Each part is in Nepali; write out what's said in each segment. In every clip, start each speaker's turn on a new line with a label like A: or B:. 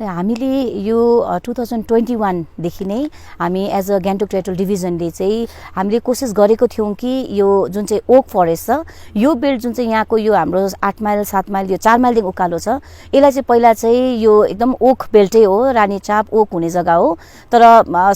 A: हामीले यो 2021 देखि नै हामी एज अ गान्तोक टेरिटोरियल डिभिजनले चाहिँ हामीले कोसिस गरेको थियौँ कि यो जुन चाहिँ ओक फरेस्ट छ यो बेल्ट जुन चाहिँ यहाँको यो हाम्रो 8 माइल 7 माइल यो 4 माइलदेखि उकालो छ यसलाई चाहिँ पहिला चाहिँ यो एकदम ओक बेल्टै हो, रानीचाप ओक हुने जग्गा हो। तर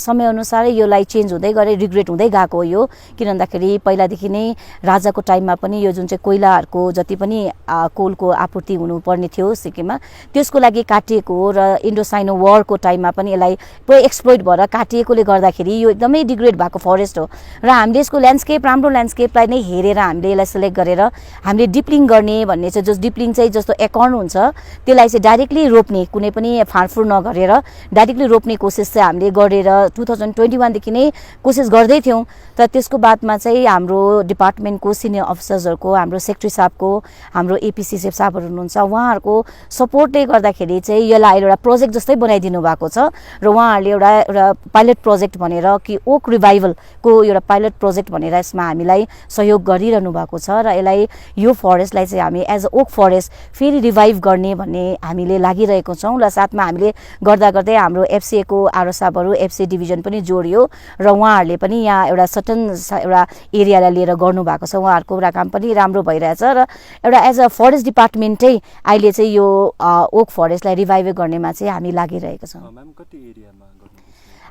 A: समयअनुसारै यसलाई चेन्ज हुँदै गरे, रिग्रेट हुँदै गएको हो यो, किन भन्दाखेरि पहिलादेखि नै राजाको टाइममा पनि यो जुन चाहिँ कोइलाहरूको जति पनि कोलको आपूर्ति हुनुपर्ने थियो सिक्किममा त्यसको लागि काटिएको हो। र इन्डो साइनो वारको टाइममा पनि यसलाई पुरै एक्सप्लोइट भएर काटिएकोले गर्दाखेरि यो एकदमै डिग्रेड भएको फरेस्ट हो। र हामीले यसको ल्यान्डस्केप राम्रो ल्यान्डस्केपलाई नै हेरेर हामीले यसलाई सेलेक्ट गरेर हामीले डिप्लिङ गर्ने भन्ने चाहिँ जस डिप्लिङ चाहिँ जस्तो एकर्न हुन्छ त्यसलाई चाहिँ डाइरेक्टली रोप्ने, कुनै पनि फाँडफुँड नगरेर डाइरेक्टली रोप्ने कोसिस चाहिँ हामीले गरेर 2021 देखि नै कोसिस गर्दै थियौँ। तर त्यसको बादमा चाहिँ हाम्रो डिपार्टमेन्टको सिनियर अफिसर्सहरूको, हाम्रो सेक्रेटरी साहबको, हाम्रो एपिसी साहबहरू हुनुहुन्छ, उहाँहरूको सपोर्टले गर्दाखेरि चाहिँ यसलाई एउटा प्रोजेक्ट जस्तै बनाइदिनु भएको छ। र उहाँहरूले एउटा पाइलट प्रोजेक्ट भनेर कि ओक रिभाइभलको एउटा पाइलट प्रोजेक्ट भनेर यसमा हामीलाई सहयोग गरिरहनु भएको छ। र यसलाई यो फरेस्टलाई चाहिँ हामी एज अ ओक फरेस्ट फेरि रिभाइभ गर्ने भन्ने हामीले लागिरहेको छौँ। र साथमा हामीले गर्दा गर्दै हाम्रो एफसिएको आरओ साहबहरू एफसी डिभिजन पनि जोडियो र उहाँहरूले पनि यहाँ एउटा एउटा एरियालाई लिएर गर्नुभएको छ। उहाँहरूको एउटा काम पनि राम्रो भइरहेछ र एउटा एज अ फरेस्ट डिपार्टमेन्टै अहिले चाहिँ यो ओक फरेस्टलाई रिभाइभ गर्नेमा चाहिँ हामी लागिरहेका छौँ।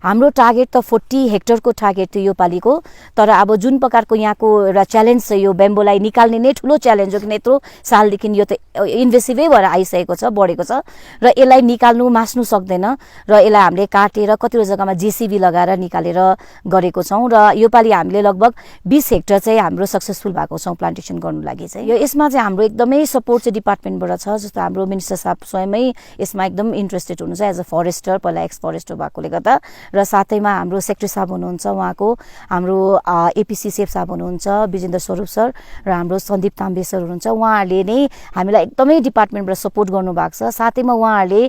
A: हाम्रो टार्गेट त 40 हेक्टरको टार्गेट थियो यो पालिको। तर अब जुन प्रकारको यहाँको एउटा च्यालेन्ज छ, यो बेम्बोलाई निकाल्ने नै ठुलो च्यालेन्ज हो, किन यत्रो सालदेखि यो त इन्भेसिभै भएर आइसकेको छ, बढेको छ र यसलाई निकाल्नु मास्नु सक्दैन। र यसलाई हामीले काटेर कतिवटा जग्गामा जेसिबी लगाएर निकालेर गरेको छौँ। र यो पालि हामीले लगभग 20 हेक्टर चाहिँ हाम्रो सक्सेसफुल भएको छौँ प्लान्टेसन गर्नु लागि चाहिँ। यो यसमा चाहिँ हाम्रो एकदमै सपोर्ट चाहिँ डिपार्टमेन्टबाट छ। जस्तो हाम्रो मिनिस्टर साहब स्वयमै यसमा एकदम इन्ट्रेस्टेड हुनुहुन्छ एज अ फरेस्टर, पहिला एक्स फरेस्टर भएकोले गर्दा। र साथैमा हाम्रो सेक्रेटरी साहब हुनुहुन्छ, उहाँको हाम्रो एपिसी सेफ साहब हुनुहुन्छ, विजेन्द्र स्वरूप सर र हाम्रो सन्दीप ताम्बे सर हुनुहुन्छ। उहाँहरूले नै हामीलाई एकदमै डिपार्टमेन्टबाट सपोर्ट गर्नुभएको छ। साथैमा उहाँहरूले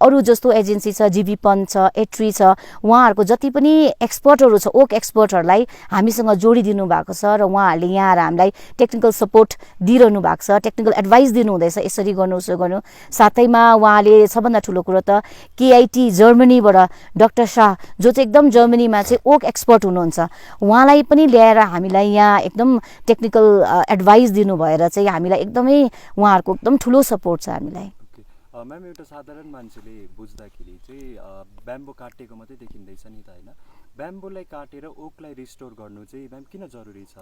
A: अरू जस्तो एजेन्सी छ, जीबीपन छ, एट्री छ, उहाँहरूको जति पनि एक्सपर्टहरू छ ओक एक्सपर्टहरूलाई हामीसँग जोडिदिनु भएको छ। र उहाँहरूले यहाँ आएर हामीलाई टेक्निकल सपोर्ट दिइरहनु भएको छ, टेक्निकल एडभाइस दिनुहुँदैछ, यसरी गर्नु उसो गर्नु। साथैमा उहाँले सबभन्दा ठुलो कुरो त केआइटी जर्मनीबाट डाक्टर शाह जो चाहिँ एकदम जर्मनीमा चाहिँ ओक एक्सपर्ट हुनुहुन्छ, उहाँलाई पनि ल्याएर हामीलाई यहाँ एकदम टेक्निकल एडभाइस दिनु भएर चाहिँ हामीलाई एकदमै उहाँहरूको एकदम ठुलो सपोर्ट छ हामीलाई।
B: म्याम, एउटा साधारण मान्छेले बुझ्दाखेरि चाहिँ ब्याम्बो काटेको मात्रै देखिँदैछ नि त, होइन? ब्याम्बोलाई काटेर ओकलाई रिस्टोर गर्नु चाहिँ म्याम किन जरुरी छ?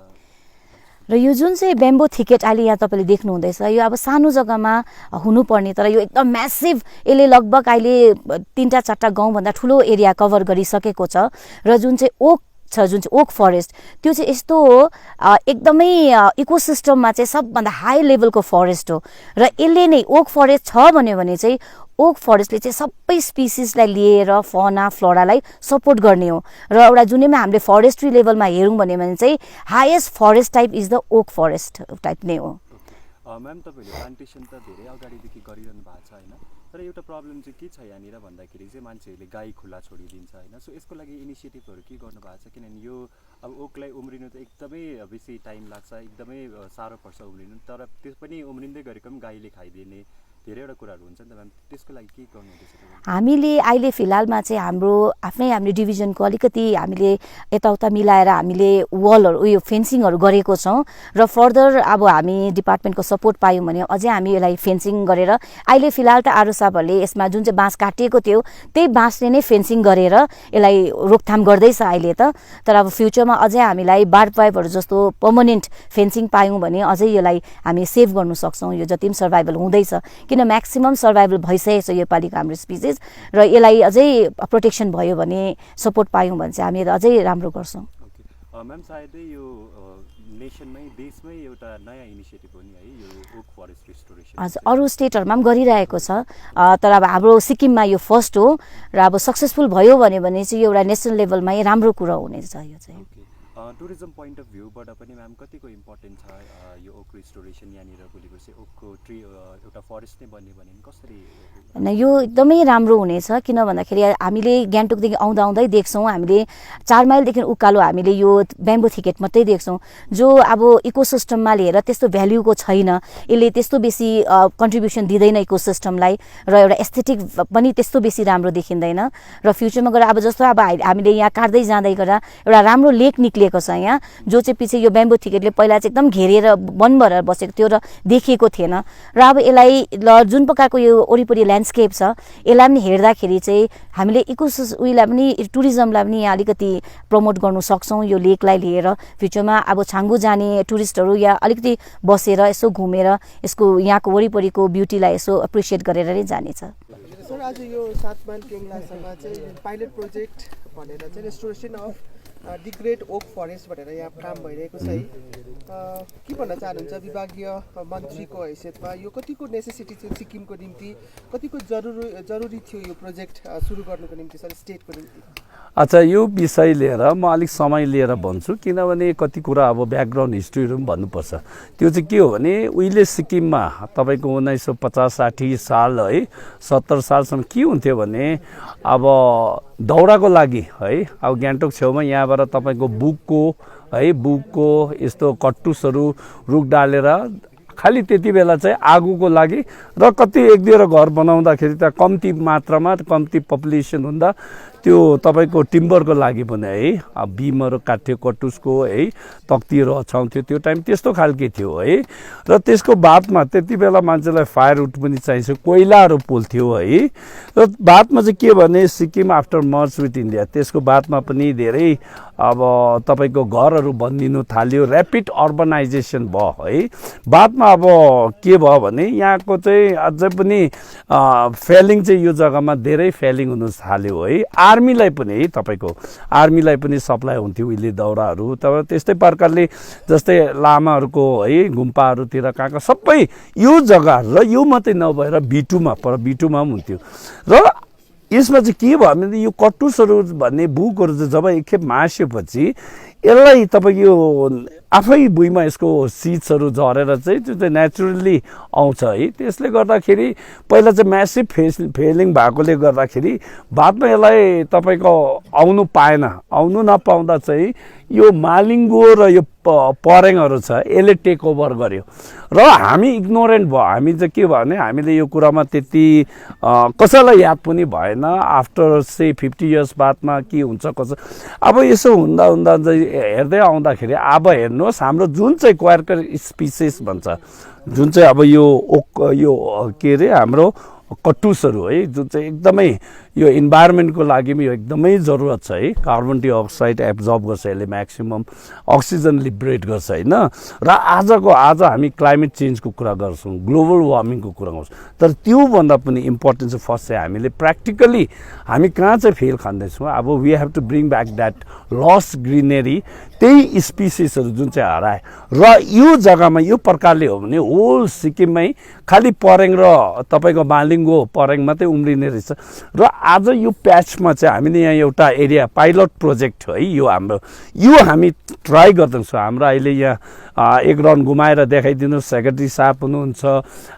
A: र यो जुन चाहिँ बेम्बो थिकेट अहिले यहाँ तपाईँले देख्नुहुँदैछ, यो अब सानो जग्गामा हुनुपर्ने, तर यो एकदम म्यासिभ, यसले लगभग अहिले 3-4 गाउँभन्दा ठुलो एरिया कभर गरिसकेको छ। र जुन चाहिँ ओक छ, जुन चाहिँ ओक फरेस्ट, त्यो चाहिँ यस्तो हो एकदमै इकोसिस्टममा चाहिँ सबभन्दा हाई लेभलको फरेस्ट हो। र यसले नै ओक फरेस्ट छ भन्यो भने चाहिँ ओक फरेस्टले चाहिँ सबै स्पिसिसलाई लिएर फौना फ्लोरालाई सपोर्ट गर्ने हो। र एउटा जुनैमा हामीले फरेस्ट्री लेभलमा हेरौँ भन्यो भने चाहिँ highest forest type is the oak forest type नै हो।
B: म्याम, तपाईँले प्लान्टेसन त धेरै अगाडिदेखि गरिरहनु भएको छ, होइन? तर एउटा प्रब्लम चाहिँ के छ यहाँनिर भन्दाखेरि चाहिँ मान्छेहरूले गाई खुला छोडिदिन्छ, होइन? सो यसको लागि इनिसिएटिभहरू के गर्नु भएको छ? किनभने यो अब ओकलाई उम्रिनु त एकदमै बेसी टाइम लाग्छ, एकदमै साह्रो पर्छ उम्रिनु, तर त्यो पनि उम्रिँदै गरेको पनि गाईले खाइदिने धेरैवटा कुराहरू हुन्छ नि त म्याम, त्यसको लागि के गर्नु हुँदैछ?
A: हामीले अहिले फिलहालमा चाहिँ हाम्रो आफ्नै हामीले डिभिजनको अलिकति हामीले यताउता मिलाएर हामीले वलहरू उयो फेन्सिङहरू गरेको छौँ। र फर्दर अब हामी डिपार्टमेन्टको सपोर्ट पायौँ भने अझै हामी यसलाई फेन्सिङ गरेर अहिले फिलहाल त आरओ साहबहरूले यसमा जुन चाहिँ बाँस काटिएको थियो त्यही बाँसले नै फेन्सिङ गरेर यसलाई रोकथाम गर्दैछ अहिले त। तर अब फ्युचरमा अझै हामीलाई बार्ड पाइपहरू जस्तो पर्मनेन्ट फेन्सिङ पायौँ भने अझै यसलाई हामी सेभ गर्नु सक्छौँ, यो जति पनि सर्भाइभल हुँदैछ, किन म्याक्सिमम सर्भाइभल भइसकेको छ यो पालिको हाम्रो स्पिसिस। र यसलाई अझै प्रोटेक्सन भयो भने, सपोर्ट पायौँ भने चाहिँ हामी अझै राम्रो गर्छौँ।
B: म्याम, सायदै यो नेसनमै देशमै एउटा नयाँ इनिसिएटिभ हो नि है, यो ओक फरेस्ट रिस्टोरेसन?
A: हजुर, अरू स्टेटहरूमा पनि गरिरहेको छ, तर अब हाम्रो सिक्किममा यो फर्स्ट हो। र अब सक्सेसफुल भयो भने चाहिँ यो एउटा नेसनल लेभलमै राम्रो कुरा हुनेछ यो चाहिँ।
B: टुरिज्म पोइन्ट अफ भ्यूबाट पनि म्याम कतिको इम्पोर्टेन्ट छ यो ओक रिस्टोरेसन यहाँनिर भोलिपर्सि ओकको ट्री एउटा फरेस्ट नै बन्यो भने कसरी?
A: यो एकदमै राम्रो हुनेछ, किन भन्दाखेरि हामीले गान्तोकदेखि आउँदा आउँदै देख्छौँ, हामीले 4 माइलदेखि उकालो हामीले यो ब्याम्बो थिकेट मात्रै देख्छौँ, जो अब इकोसिस्टममा लिएर त्यस्तो भ्याल्युको छैन, यसले त्यस्तो बेसी कन्ट्रिब्युसन दिँदैन इकोसिस्टमलाई, र एउटा एस्थेटिक पनि त्यस्तो बेसी राम्रो देखिँदैन। र फ्युचरमा गएर अब जस्तो अब हामीले यहाँ काट्दै जाँदै गरेर एउटा राम्रो लेक निक्लिएको छ यहाँ, जो चाहिँ पछि यो ब्याम्बो थिकेटले पहिला चाहिँ एकदम घेरेर वन भएर बसेको थियो र देखिएको थिएन। र अब यसलाई जुन प्रकारको यो वरिपरि ल्यान्डस्केप छ, यसलाई पनि हेर्दाखेरि चाहिँ हामीले उयोलाई पनि टुरिज्मलाई पनि यहाँ अलिकति प्रमोट गर्नु सक्छौँ यो लेकलाई लिएर। फ्युचरमा अब छाङ्गु जाने टुरिस्टहरू यहाँ अलिकति बसेर यसो घुमेर यसको यहाँको वरिपरिको ब्युटीलाई यसो एप्रिसिएट गरेर नै जानेछ।
C: सर, आज यो 7 माइल केङ्लासँग चाहिँ पाइलट प्रोजेक्ट भनेर चाहिँ restoration of the great oak forest भनेर यहाँ काम भइरहेको छ है। के भन्न चाहनुहुन्छ विभागीय मन्त्रीको हैसियतमा, यो कतिको नेसेसिटी थियो सिक्किमको निम्ति, कतिको जरुरी थियो यो प्रोजेक्ट सुरु गर्नुको निम्ति सर स्टेटको निम्ति?
D: अच्छा, यो विषय लिएर म अलिक समय लिएर भन्छु, किनभने कति कुरा अब ब्याकग्राउन्ड हिस्ट्रीहरू पनि भन्नुपर्छ। त्यो चाहिँ के हो भने उहिले सिक्किममा तपाईँको 1950-60 साल है 70 सालसम्म के हुन्थ्यो भने अब दौडाको लागि है अब गान्तोक छेउमा यहाँबाट तपाईँको बुकको यस्तो कट्टुसहरू रुख डालेर खालि त्यति बेला चाहिँ आगोको लागि र कति 1-2 घर बनाउँदाखेरि त्यहाँ कम्ती मात्रामा कम्ती पपुलेसन हुँदा त्यो तपाईँको टिम्बरको लागि पनि है अब बिमहरू काट्थ्यो, कटुसको है तक्तीहरू अछाउँथ्यो, त्यो टाइम त्यस्तो खालके थियो है। र त्यसको बादमा त्यति बेला मान्छेलाई फायरवुड पनि चाहिन्छ, कोइलाहरू पोल्थ्यो है। र बादमा चाहिँ के भने Sikkim after merge with India, त्यसको बादमा पनि धेरै अब तपाईँको घरहरू बनिनु थाल्यो, ऱ्यापिड अर्बनाइजेसन भयो है। बादमा अब के भयो भने यहाँको चाहिँ अझै पनि फेलिङ चाहिँ यो जग्गामा धेरै फेलिङ हुन थाल्यो है। आर्मीलाई पनि है तपाईँको आर्मीलाई पनि सप्लाई हुन्थ्यो उहिले दाउराहरू। तर त्यस्तै प्रकारले जस्तै लामाहरूको है गुम्पाहरूतिर कहाँ सबै यो जग्गाहरू र यो मात्रै नभएर बिटुमा पनि हुन्थ्यो। र यसमा चाहिँ के भयो भने यो कट्टुसहरू भन्ने बुकहरू चाहिँ जब एकखेप मासेपछि यसलाई तपाईँको यो आफै भुइँमा यसको सिड्सहरू झरेर चाहिँ त्यो चाहिँ नेचुरली आउँछ है। त्यसले गर्दाखेरि पहिला चाहिँ म्यासिभ फेलिङ भएकोले गर्दाखेरि बादमा यसलाई तपाईँको आउनु नपाउँदा चाहिँ यो मालिङ्गो र यो परेङहरू छ यसले टेक ओभर गर्यो र हामी इग्नोरेन्ट भयो। हामी चाहिँ के भयो भने हामीले यो कुरामा त्यति कसैलाई याद पनि भएन। आफ्टर से 50 इयर्स बादमा के हुन्छ कसो अब यसो हुँदा चाहिँ हेर्दै आउँदाखेरि अब हेर्नुहोस् हाम्रो जुन चाहिँ क्वार्कर स्पिसिस भन्छ, जुन चाहिँ अब यो के अरे हाम्रो कट्टुसहरू है, जुन चाहिँ एकदमै यो इन्भाइरोमेन्टको लागि पनि यो एकदमै जरुरत छ है। कार्बन डाइअक्साइड एब्जर्ब गर्छ, यसले म्याक्सिमम अक्सिजन लिबरेट गर्छ होइन। र आज हामी क्लाइमेट चेन्जको कुरा गर्छौँ, ग्लोबल वार्मिङको कुरा गर्छौँ, तर त्योभन्दा पनि इम्पोर्टेन्ट चाहिँ फर्स्ट चाहिँ हामीले प्र्याक्टिकली हामी कहाँ चाहिँ फेल खाँदैछौँ। अब we have to bring back that lost greenery, त्यही स्पिसिसहरू जुन चाहिँ हराए। र यो जग्गामा यो प्रकारले हो भने होल सिक्किममै खालि परेङ र तपाईँको मालिङ्गो परेङ मात्रै उम्रिने रहेछ। र आज यो प्याचमा चाहिँ हामीले यहाँ एउटा एरिया पाइलट प्रोजेक्ट है यो हामी ट्राई गर्दैछौँ। हाम्रो अहिले यहाँ एक राउन्ड घुमाएर देखाइदिनु सेक्रेटरी साहब हुनुहुन्छ,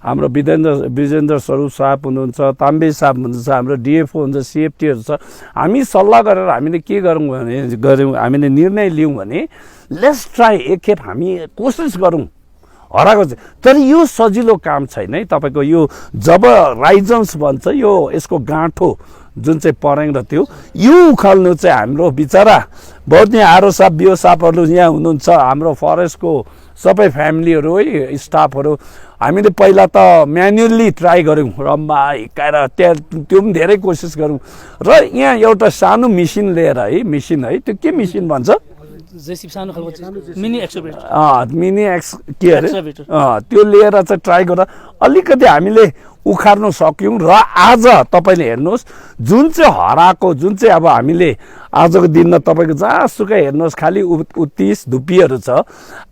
D: हाम्रो विजेन्द्र स्वरूप साहब हुनुहुन्छ, ताम्बे साहब हुनुहुन्छ, हाम्रो डिएफओ हुन्छ, सिएफटीहरू छ। हामी सल्लाह गरेर हामीले के हामीले निर्णय लियौँ भने लेट्स ट्राई, एकखेप हामी कोसिस गरौँ हराएको चाहिँ। तर यो सजिलो काम छैन है तपाईँको। यो जब राइजन्स भन्छ यो यसको गाँठो जुन चाहिँ परेङ र त्यो यो उखाल्नु चाहिँ हाम्रो बिचरा बहुत यहाँ आरो साहब बिओ साहबहरू यहाँ हुनुहुन्छ, हाम्रो फरेस्टको सबै फ्यामिलीहरू है स्टाफहरू। हामीले पहिला त म्यानुअल्ली ट्राई गऱ्यौँ, रम्बा हिर्काएर त्यो पनि धेरै कोसिस गऱ्यौँ। र यहाँ एउटा सानो मिसिन लिएर है त्यो के मिसिन भन्छ
E: मिनी
D: के अरे त्यो लिएर चाहिँ ट्राई गर्दा अलिकति हामीले उखार्न सक्यौँ। र आज तपाईँले हेर्नुहोस् जुन चाहिँ हराएको जुन चाहिँ अब हामीले आजको दिनमा तपाईँको जहाँसुकै हेर्नुहोस् खालि उत्तिस धुप्पीहरू छ।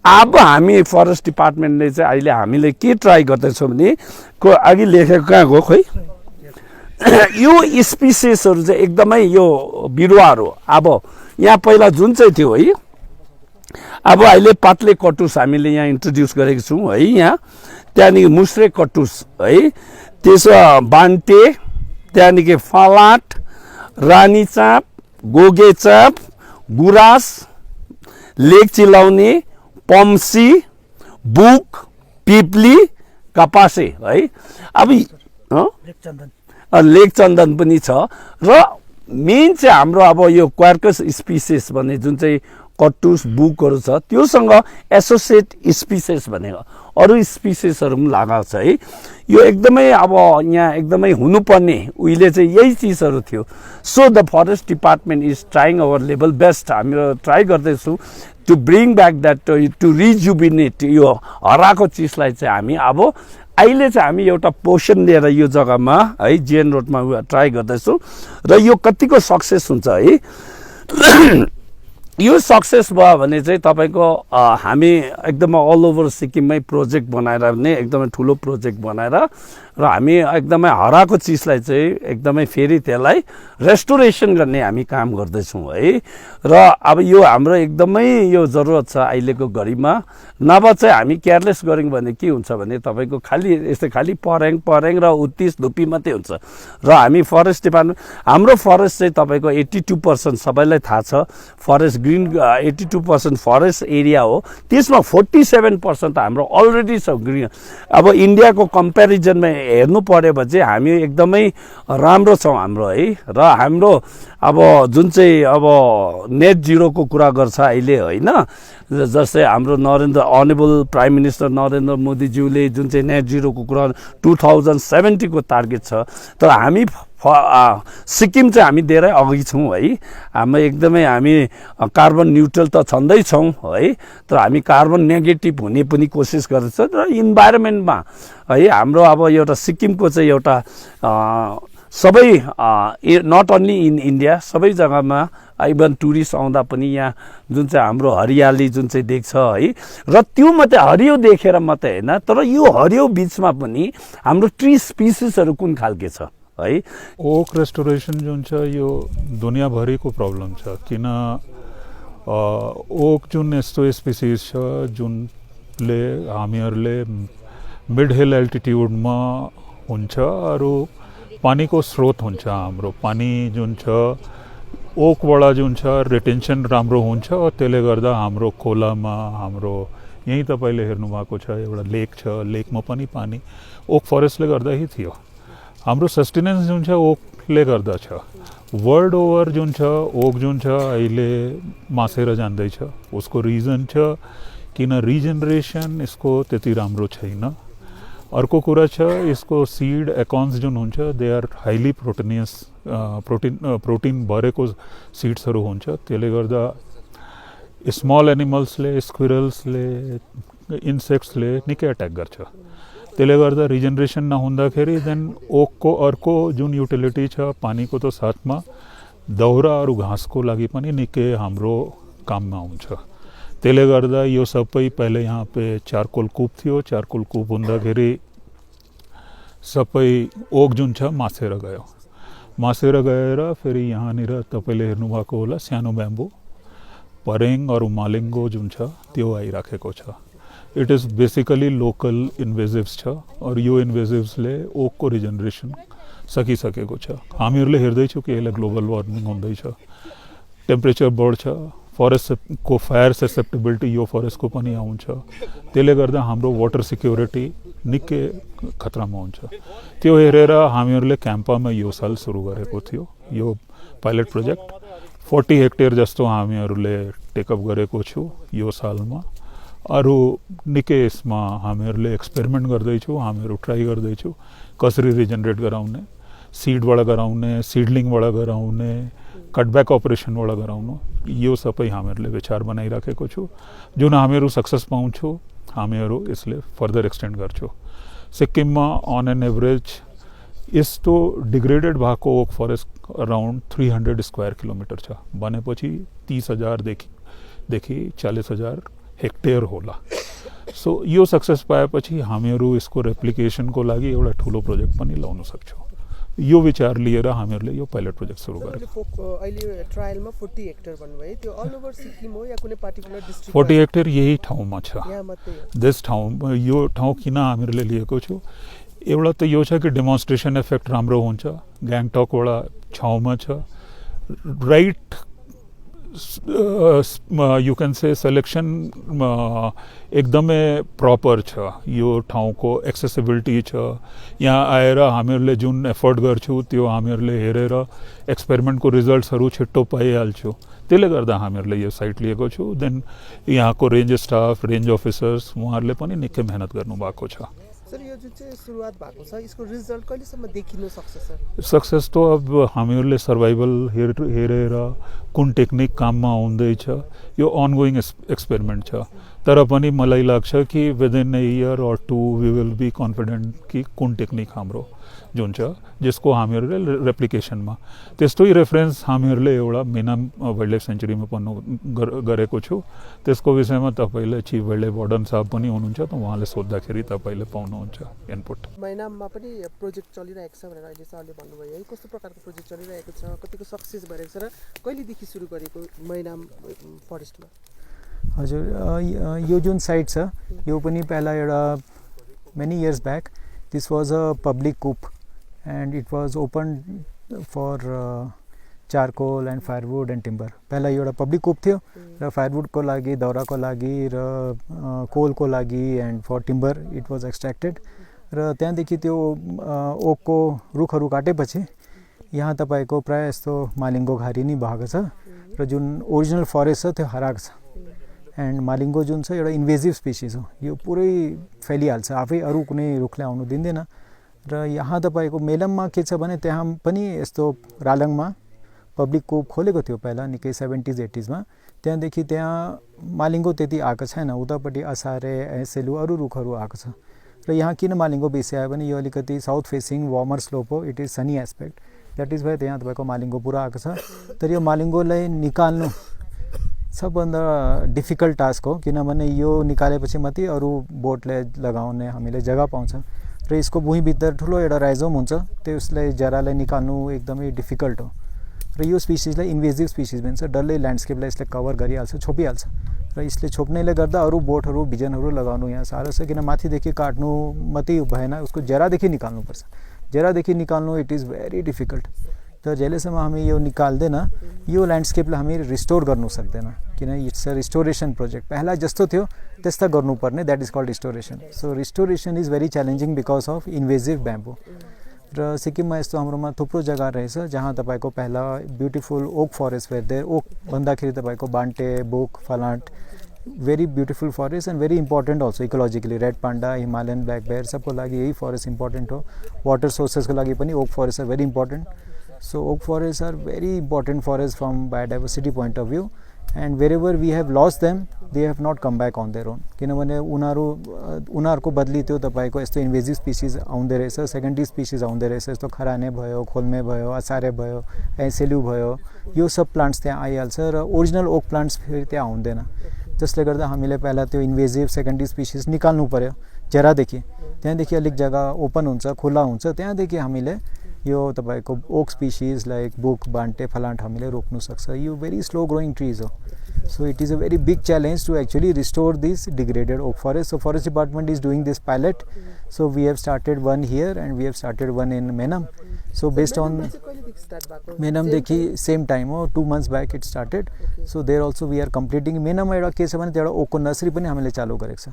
D: अब हामी फरेस्ट डिपार्टमेन्टले चाहिँ अहिले हामीले के ट्राई गर्दैछौँ भने अघि लेखेको कहाँ गयो खोइ यो स्पिसिसहरू चाहिँ एकदमै यो बिरुवाहरू अब यहाँ पहिला जुन चाहिँ थियो है अब अहिले पातले कटुस हामीले यहाँ इन्ट्रोड्युस गरेको छौँ है यहाँ, त्यहाँदेखि मुस्रे कटुस है, त्यसो बान्टे, त्यहाँदेखि फलाट, रानी चाँप, गोगे चाँप, गुराँस, लेक चिलाउने, पम्सी, बुक, पिप्ली, कपासे है। अब लेक चन्दन पनि छ र मेन चाहिँ हाम्रो अब यो क्वार्कस स्पिसिस भन्ने जुन चाहिँ कटुस बुकहरू छ त्योसँग एसोसिएट स्पिसिस भनेको अरू स्पिसिसहरू पनि लगाएको छ है। यो एकदमै अब यहाँ एकदमै हुनुपर्ने उहिले चाहिँ यही चिजहरू थियो। So the forest department is trying our level best, हामी ट्राई गर्दैछौँ to bring back that, to rejuvenate यो हराएको चिजलाई चाहिँ हामी अब अहिले चाहिँ हामी एउटा पोर्सन लिएर यो जग्गामा है जिएन रोडमा ट्राई गर्दैछौँ र यो कतिको सक्सेस हुन्छ है। यो सक्सेस भयो भने चाहिँ तपाईँको हामी एकदमै अल ओभर सिक्किममै प्रोजेक्ट बनाएर नै एकदमै ठुलो प्रोजेक्ट बनाएर र हामी एकदमै हराएको चिजलाई चाहिँ एकदमै फेरि त्यसलाई रेस्टोरेसन गर्ने हामी काम गर्दैछौँ है। र अब यो हाम्रो एकदमै यो जरुरत छ अहिलेको घडीमा, नभए चाहिँ हामी केयरलेस गऱ्यौँ भने के हुन्छ भने तपाईँको खालि यस्तै खालि परेङ र उत्तिस धुप्पी मात्रै हुन्छ। र हामी फरेस्ट डिपार्टमेन्ट, हाम्रो फरेस्ट चाहिँ तपाईँको 82% सबैलाई थाहा छ, फरेस्ट ग्रिन 82% फरेस्ट एरिया हो, त्यसमा 47% हाम्रो अलरेडी छ ग्रिन। अब इन्डियाको कम्पेरिजनमा हेर्नु पर्यो भने चाहिँ हामी एकदमै राम्रो छौँ हाम्रो है। र हाम्रो अब जुन चाहिँ अब नेट जिरोको कुरा गर्छ अहिले होइन, जस्तै हाम्रो अनेबल प्राइम मिनिस्टर नरेन्द्र मोदीज्यूले जुन चाहिँ नेट जिरोको कुरा 2070 को टार्गेट छ, तर हामी सिक्किम चाहिँ हामी धेरै अघि छौँ है। हामी कार्बन न्युट्रल त छँदैछौँ है, तर हामी कार्बन नेगेटिभ हुने पनि कोसिस गर्दैछौँ र इन्भाइरोमेन्टमा है हाम्रो अब एउटा सिक्किमको चाहिँ एउटा सबै नट ओन्ली इन इन्डिया सबै जग्गामा इभन टुरिस्ट आउँदा पनि यहाँ जुन चाहिँ हाम्रो हरियाली जुन चाहिँ देख्छ है, र त्यो मात्रै हरियो देखेर मात्रै होइन, तर यो हरियो बिचमा पनि हाम्रो ट्री स्पिसिसहरू कुन खालके छ है।
E: ओक रेस्टोरेसन जुन छ यो दुनियाँभरिको प्रब्लम छ, किन ओक जुन यस्तो स्पिसिस छ जुनले हामीहरूले मिड हिल एल्टिट्युडमा हुन्छ, अरू पानीको स्रोत हुन्छ। हाम्रो पानी जुन छ ओकबाट जुन छ रिटेन्सन राम्रो हुन्छ, त्यसले गर्दा हाम्रो खोलामा हाम्रो यहीँ तपाईँले हेर्नुभएको छ एउटा लेक छ, लेकमा पनि पानी ओक फरेस्टले गर्दा ही थियो। हाम्रो सस्टेनेन्स जुन छ ओकले गर्दा छ। वर्ल्ड ओभर जुन छ ओक जुन छ अहिले मासेर जाँदैछ, उसको रिजन छ किन रिजेनरेसन यसको त्यति राम्रो छैन। अर्को कुरा छ यसको सीड एकाउन्ट्स जुन हुन्छ दे आर हाइली प्रोटिनियस, प्रोटिन भरेको सिड्सहरू हुन्छ, त्यसले गर्दा स्मल एनिमल्सले, स्क्विरल्सले, इन्सेक्ट्सले निकै एट्याक गर्छ। त्यसले गर्दा रिजेनरेसन नहुँदाखेरि देन ओकको अर्को जुन युटिलिटी छ पानीको त साथमा दाउरा अरू घाँसको लागि पनि निकै हाम्रो काममा आउँछ। त्यसले गर्दा यो सबै पहिले यहाँ पे चारकोल कूप थियो, चारकोल कूप हुँदाखेरि सबै ओक जुन छ मासेर गएर फेरि यहाँनिर तपाईँले हेर्नुभएको होला सानो ब्याम्बो परेङ अरू मालिङ्गो जुन छ त्यो आइराखेको छ। इट इज बेसिकली लोकल इन्भेजिभ्स छ, और यो इन्भेजिभ्सले ओकको रिजेनरेसन सकिसकेको छ। हामीहरूले हेर्दैछौँ कि यसले ग्लोबल वार्मिङ हुँदैछ, टेम्परेचर बढ्छ, फरेस्टको फायर ससेप्टेबिलिटी यो फरेस्टको पनि आउँछ, त्यसले गर्दा हाम्रो वाटर सिक्योरिटी निकै खतरामा हुन्छ। त्यो हेरेर हामीहरूले क्याम्पामा यो साल सुरु गरेको थियो यो पाइलट प्रोजेक्ट। 40 हेक्टेयर जस्तो हामीहरूले टेकअप गरेको छु यो सालमा। अरू निकै यसमा हामीहरूले एक्सपेरिमेन्ट गर्दैछौँ, हामीहरू ट्राई गर्दैछौँ कसरी रिजेनरेट गराउने, सिडबाट गराउने, सिडलिङबाट गराउने, कटब्याक अपरेसनबाट गराउनु, यो सबै हामीहरूले विचार बनाइराखेको छु। जुन हामीहरू सक्सेस पाउँछौँ हामीहरू यसले फर्दर एक्सटेन्ड गर्छौँ। सिक्किममा अन एन एभरेज यस्तो डिग्रेडेड भएको oak forest around 300 square kilometre छ भनेपछि 30,000 देखि 40,000 हेक्टेयर होला। सो यो सक्सेस पाएपछि हामीहरू यसको रेप्लिकेसनको लागि एउटा ठुलो प्रोजेक्ट पनि ल्याउन सक्छौँ। यो विचार लिएर हामीहरूले यो पाइलट प्रोजेक्ट सुरु
C: तपाईँले
E: गरेको।
C: अहिले ट्रायलमा 40 हेक्टर भन्नुभयो है, त्यो अल ओभर सिक्किम हो या कुनै पार्टिकुलर डिस्ट्रिक्ट?
E: 40 हेक्टर यही ठाउँमा छ।
C: यहाँ मात्रै हो?
E: त्यस ठाउँ यो ठाउँ किन हामीहरूले लिएको छु, एउटा त यो छ कि डेमोन्स्ट्रेसन इफेक्ट राम्रो हुन्छ, ग्याङटकबाट छाउमा छ, right you can say selection एकदमै प्रपर छ, यो ठाउँको एक्सेसिबिलिटी छ। यहाँ आएर हामीहरूले जुन एफर्ट गर्छौँ त्यो हामीहरूले हेरेर एक्सपेरिमेन्टको रिजल्ट्सहरू छिट्टो पाइहाल्छौँ, त्यसले गर्दा हामीहरूले यो साइट लिएको छु। देन यहाँको रेन्ज स्टाफ, रेन्ज अफिसर्स उहाँहरूले पनि निकै मेहनत गर्नुभएको छ।
C: सर यो जुन चाहिँ सुरुवात भएको छ यसको रिजल्ट कहिलेसम्म देखिन सक्छ सर?
E: सक्सेस त अब हामीहरूले सर्भाइभल हेरेर कुन टेक्निक काममा आउँदैछ, यो अनगोइङ एक्सपेरिमेन्ट छ। तर पनि मलाई लाग्छ कि विदिन ए इयर और 2 वी विल बी कन्फिडेन्ट कि कुन टेक्निक हाम्रो जुन छ जसको हामीहरूले रेप्लिकेसनमा त्यस्तै रेफरेन्स हामीहरूले एउटा मेनाम वाइल्ड लाइफ सेन्चुरीमा पनि गरेको छु। त्यसको विषयमा तपाईँले चिफ वाइल्ड लाइफ वार्डन साहब पनि हुनुहुन्छ, त उहाँले सोद्धाखेरि तपाईँले पाउनुहुन्छ इनपुट।
C: महिनाममा पनि प्रोजेक्ट चलिरहेको छ भनेर अहिले सरले भन्नुभयो है, कस्तो प्रकारको प्रोजेक्ट चलिरहेको छ, कतिको सक्सेस भएको छ र कहिलेदेखि सुरु गरेको महिनाम फरेस्टमा?
F: हजुर, यो जुन साइट छ यो पनि पहिला एउटा many years back this was a public coupe and it was open for charcoal and firewood and timber. पहिला एउटा पब्लिक कूप थियो र फायरवुडको लागि, दाउराको लागि र कोलको लागि and for timber it was extracted. र त्यहाँदेखि त्यो ओकको रुखहरू काटेपछि यहाँ तपाईँको प्रायः यस्तो मालिङ्गो घारी नै भएको छ र जुन ओरिजिनल फरेस्ट छ त्यो हराएको छ। एन्ड मालिङ्गो जुन छ एउटा इन्भेजिभ स्पिसिज हो, यो पुरै फैलिहाल्छ, आफै अरू कुनै रुखले आउनु दिँदैन। र यहाँ तपाईँको मेलममा के छ भने त्यहाँ पनि यस्तो रालङमा पब्लिक कूप खोलेको थियो पहिला निकै 70s 80s मा। त्यहाँदेखि त्यहाँ मालिङ्गो त्यति आएको छैन, उतापट्टि असारे, एसेलु अरू रुखहरू आएको छ। र यहाँ किन मालिङ्गो बेसी आयो भने यो अलिकति साउथ फेसिङ वार्मर स्लोप हो, it is sunny aspect, that is why त्यहाँ तपाईँको मालिङ्गो पुरा आएको छ। तर यो मालिङ्गोलाई निकाल्नु सबभन्दा डिफिकल्ट टास्क हो, किनभने यो निकालेपछि मात्रै अरू बोटले लगाउने हामीले जग्गा पाउँछ। र यसको भुइँभित्र ठुलो एउटा राइजोम हुन्छ, त्यसलाई जरालाई निकाल्नु एकदमै डिफिकल्ट हो। र यो स्पिसिसलाई इन्भेजिभ स्पिसिस भन्छ, डल्लै ल्यान्डस्केपलाई यसले कभर गरिहाल्छ, छोपिहाल्छ। र यसले छोप्नेले गर्दा अरू बोटहरू, भिजनहरू लगाउनु यहाँ साह्रो छ, किन माथिदेखि काट्नु मात्रै भएन, उसको जरादेखि निकाल्नुपर्छ। जरादेखि निकाल्नु इट इज भेरी डिफिकल्ट। तर जहिलेसम्म हामी यो निकाल्दैन यो ल्यान्डस्केपलाई हामी रिस्टोर गर्नु सक्दैन, किन इट्स अ रिस्टोरेसन प्रोजेक्ट। पहिला जस्तो थियो त्यस्ता गर्नुपर्ने, that is called restoration. So restoration is very challenging because of invasive bamboo. र सिक्किममा यस्तो हाम्रोमा थुप्रो जग्गा रहेछ जहाँ तपाईँको पहिला ब्युटिफुल ओक फरेस्ट भेट्दै, ओक भन्दाखेरि तपाईँको बान्टे, बोक, फलान्ट, very beautiful forest and very important also ecologically. Red panda, Himalayan black bear सबको लागि यही फरेस्ट इम्पोर्टेन्ट हो। वाटर सोर्सेसको लागि पनि oak forest are very important. So oak forests are very important forests from biodiversity point of view, and wherever we have lost them they have not come back on their own, किनभने उनीहरूको बदली त्यो तपाईँको यस्तो इन्भेजिभ स्पिसिज आउँदै रहेछ, सेकेन्डरी स्पिसिज आउँदै रहेछ, यस्तो खराने भयो, खोल्मे भयो, असारे भयो, एसेलु भयो, यो सब प्लान्ट्स त्यहाँ आइहाल्छ र ओरिजिनल ओक प्लान्ट्स फेरि त्यहाँ आउँदैन। जसले गर्दा हामीले पहिला त्यो इन्भेजिभ सेकेन्डरी स्पिसिज निकाल्नु पर्यो जरादेखि, त्यहाँदेखि अलिक जग्गा ओपन हुन्छ, खुल्ला हुन्छ, त्यहाँदेखि हामीले यो तपाईँको ओक स्पिसिज लाइक बुक, बान्टे, फलान्ट हामीले रोक्नु सक्छ। यो भेरी स्लो ग्रोइङ ट्रिज हो, so it is a very big challenge to actually restore this degraded oak forest. So forest department is doing this pilot, so we have started one here and we have started one in Menam. So based on मेनमदेखि सेम टाइम हो, 2 months back it started. So there also we are completing. मेनममा एउटा के छ भने त्यो एउटा ओकको नर्सरी पनि हामीले चालु गरेको छ।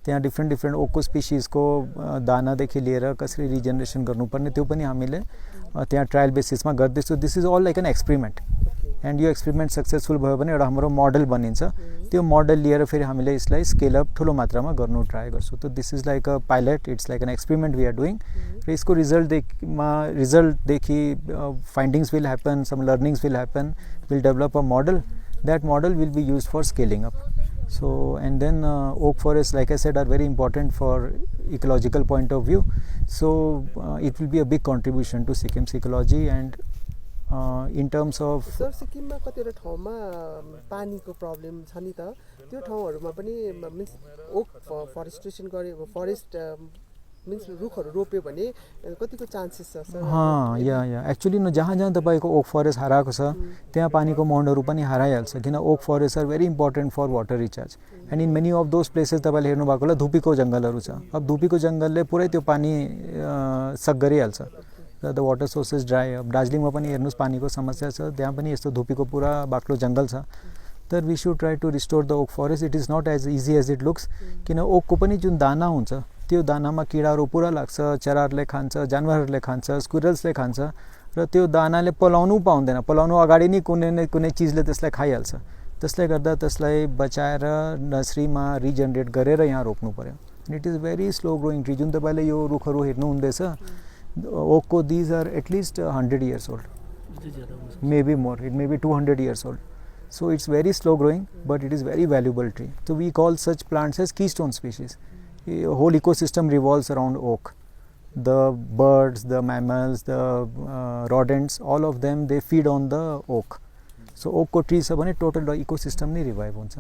F: त्यहाँ डिफ्रेन्ट ओकको स्पिसिजको दानादेखि लिएर कसरी रिजेनेरेसन गर्नुपर्ने त्यो पनि हामीले त्यहाँ ट्रायल बेसिसमा गर्दैछु। This is all like an experiment, and यो एक्सपेरिमेन्ट सक्सेसफुल भयो भने एउटा हाम्रो मोडल बनिन्छ। त्यो मोडल लिएर फेरि हामीले यसलाई स्केल अप ठुलो मात्रामा गर्नु ट्राई गर्छौँ। त this is like a pilot, it's like an experiment we are doing. र यसको रिजल्टदेखि findings will happen, some learnings will happen, will develop a model, that model will be use for scaling up. So and then oak forests, like I said, are very important for ecological point of view. So it will be a big contribution to Sikkim's ecology. And in terms of
C: sir सिक्किममा कतिवटा ठाउँमा पानीको प्रब्लम छ नि त, त्यो ठाउँहरूमा पनि मिन्स ओक फरेस्टेसन गरेको, फरेस्ट मिन्स रुखहरू रोप्यो भने कतिको चान्सेस छ सर?
F: या एक्चुअली न जहाँ जहाँ तपाईँको ओक फरेस्ट हराएको छ त्यहाँ पानीको मोन्डहरू पनि हराइहाल्छ, किन oak forest are very important for water recharge. And in many of those places तपाईँले हेर्नुभएको होला धुपीको जङ्गलहरू छ। अब धुपीको जङ्गलले पुरै त्यो पानी सक गरिहाल्छ, र द वाटर सोर्सेस ड्राई। अब दार्जिलिङमा पनि हेर्नुहोस् पानीको समस्या छ, त्यहाँ पनि यस्तो धुपीको पुरा बाक्लो जङ्गल छ। तर we should try to restore the oak forest. It is not as easy as it looks, किन ओकको पनि जुन दाना हुन्छ त्यो दानामा किराहरू पुरा लाग्छ, चराहरूले खान्छ, जानवरहरूले खान्छ, स्क्विरल्सले खान्छ, र त्यो दानाले पलाउनु पाउँदैन। पलाउनु अगाडि नै कुनै न कुनै चिजले त्यसलाई खाइहाल्छ। त्यसले गर्दा त्यसलाई बचाएर नर्सरीमा रिजेनरेट गरेर यहाँ रोप्नु पर्यो। It is very slow growing tree. जुन तपाईँले यो रुखहरू हेर्नुहुँदैछ ओकको, these are at least 100 years old, maybe more, it may be 200 years old. So it's very slow growing, but it is very valuable tree. So we call such plants as keystone species. A whole ecosystem revolves around oak. The birds, the mammals, the rodents, all of them, they feed on the oak. So oak को tree छ भने total ecosystem नै revive हुन्छ।